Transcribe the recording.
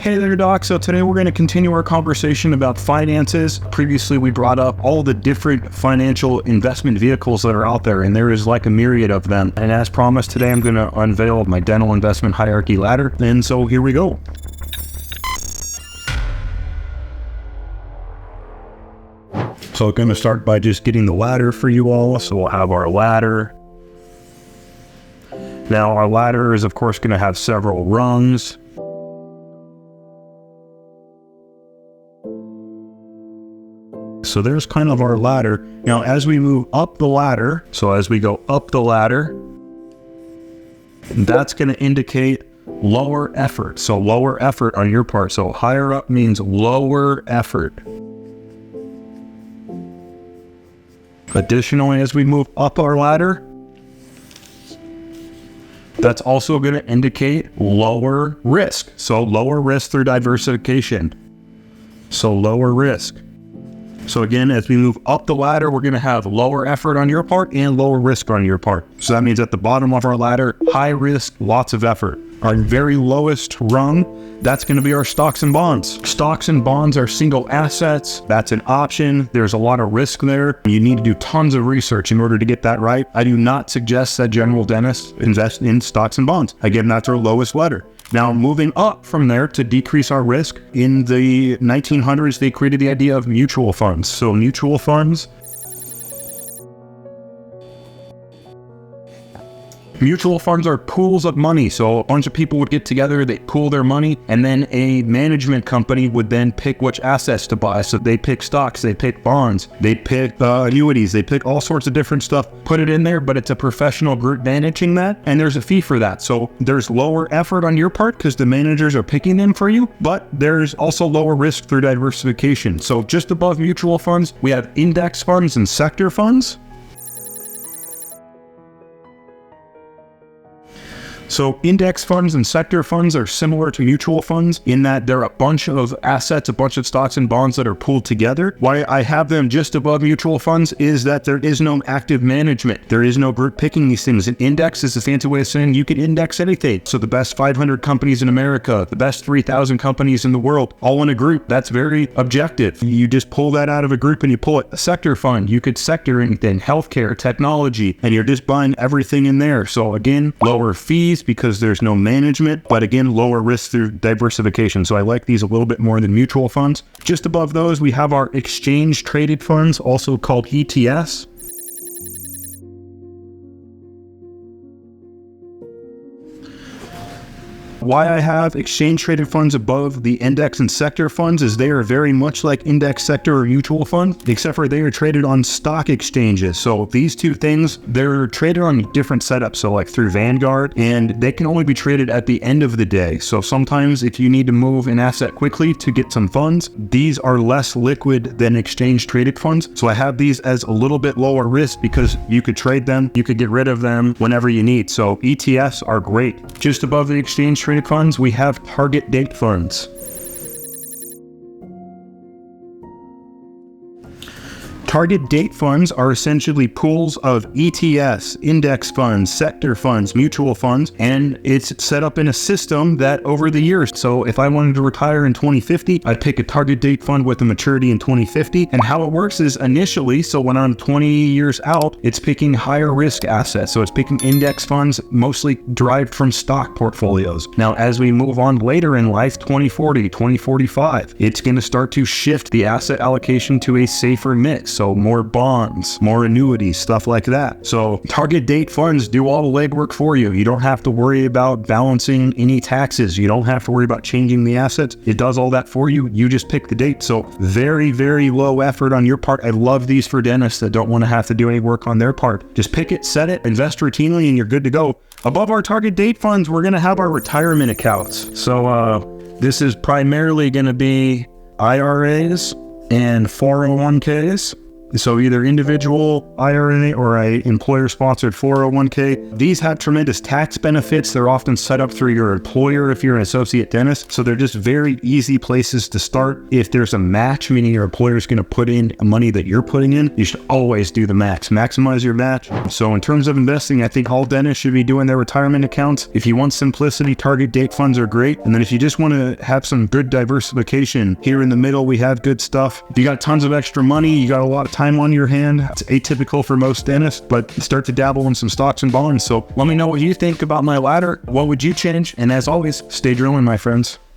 Hey there, Doc. So today we're going to continue our conversation about finances. Previously, we brought up all the different financial investment vehicles that are out there, and there is like a myriad of them. And as promised, today I'm going to unveil my dental investment hierarchy ladder. And so here we go. So I'm going to start by just getting the ladder for you all. So we'll have our ladder. Now our ladder is of course going to have several rungs. So there's kind of our ladder. Now as we move up the ladder, so as we go up the ladder, that's going to indicate lower effort. So lower effort on your part. So higher up means lower effort. Additionally, as we move up our ladder, that's also going to indicate lower risk. So lower risk through diversification. So lower risk. So again, as we move up the ladder, we're going to have lower effort on your part and lower risk on your part. So that means at the bottom of our ladder, high risk, lots of effort. Our very lowest rung, that's going to be our stocks and bonds. Stocks and bonds are single assets. That's an option. There's a lot of risk there. You need to do tons of research in order to get that right. I do not suggest that general dentists invest in stocks and bonds. Again, that's our lowest ladder. Now, moving up from there to decrease our risk, in the 1900s, they created the idea of mutual funds. So mutual funds, mutual funds are pools of money. So a bunch of people would get together, they pool their money, and then a management company would then pick which assets to buy. So they pick stocks, they pick bonds, they pick annuities, they pick all sorts of different stuff, put it in there, but it's a professional group managing that, and there's a fee for that. So there's lower effort on your part because the managers are picking them for you, but there's also lower risk through diversification. So just above mutual funds, we have index funds and sector funds. So index funds and sector funds are similar to mutual funds in that they're a bunch of assets, a bunch of stocks and bonds that are pooled together. Why I have them just above mutual funds is that there is no active management. There is no group picking these things. An index is a fancy way of saying you can index anything. So the best 500 companies in America, the best 3,000 companies in the world, all in a group. That's very objective. You just pull that out of a group and you pull it. A sector fund, you could sector anything, healthcare, technology, and you're just buying everything in there. So again, lower fees because there's no management, but again, lower risk through diversification. So I like these a little bit more than mutual funds. Just above those, we have our exchange traded funds, also called ETFs. Why I have exchange traded funds above the index and sector funds is they are very much like index, sector, or mutual funds, except for they are traded on stock exchanges. So these two things, they're traded on different setups. So like through Vanguard, and they can only be traded at the end of the day. So sometimes if you need to move an asset quickly to get some funds, these are less liquid than exchange traded funds. So I have these as a little bit lower risk because you could trade them, you could get rid of them whenever you need. So ETFs are great. Just above the exchange traded funds, we have target date funds. Target date funds are essentially pools of ETFs, index funds, sector funds, mutual funds, and it's set up in a system that over the years. So if I wanted to retire in 2050, I'd pick a target date fund with a maturity in 2050. And how it works is initially, so when I'm 20 years out, it's picking higher risk assets. So it's picking index funds, mostly derived from stock portfolios. Now, as we move on later in life, 2040, 2045, it's going to start to shift the asset allocation to a safer mix. So more bonds, more annuities, stuff like that. So target date funds do all the legwork for you. You don't have to worry about balancing any taxes. You don't have to worry about changing the assets. It does all that for you. You just pick the date. So very, very low effort on your part. I love these for dentists that don't want to have to do any work on their part. Just pick it, set it, invest routinely, and you're good to go. Above our target date funds, we're going to have our retirement accounts. So this is primarily going to be IRAs and 401ks. So either individual IRA or a employer-sponsored 401k. These have tremendous tax benefits. They're often set up through your employer if you're an associate dentist. So they're just very easy places to start. If there's a match, meaning your employer is going to put in money that you're putting in, you should always do the max. Maximize your match. So in terms of investing, I think all dentists should be doing their retirement accounts. If you want simplicity, target date funds are great. And then if you just want to have some good diversification, here in the middle, we have good stuff. If you got tons of extra money, you got a lot of time on your hand. It's atypical for most dentists, but start to dabble in some stocks and bonds. So let me know what you think about my ladder. What would you change? And as always, stay drilling, my friends.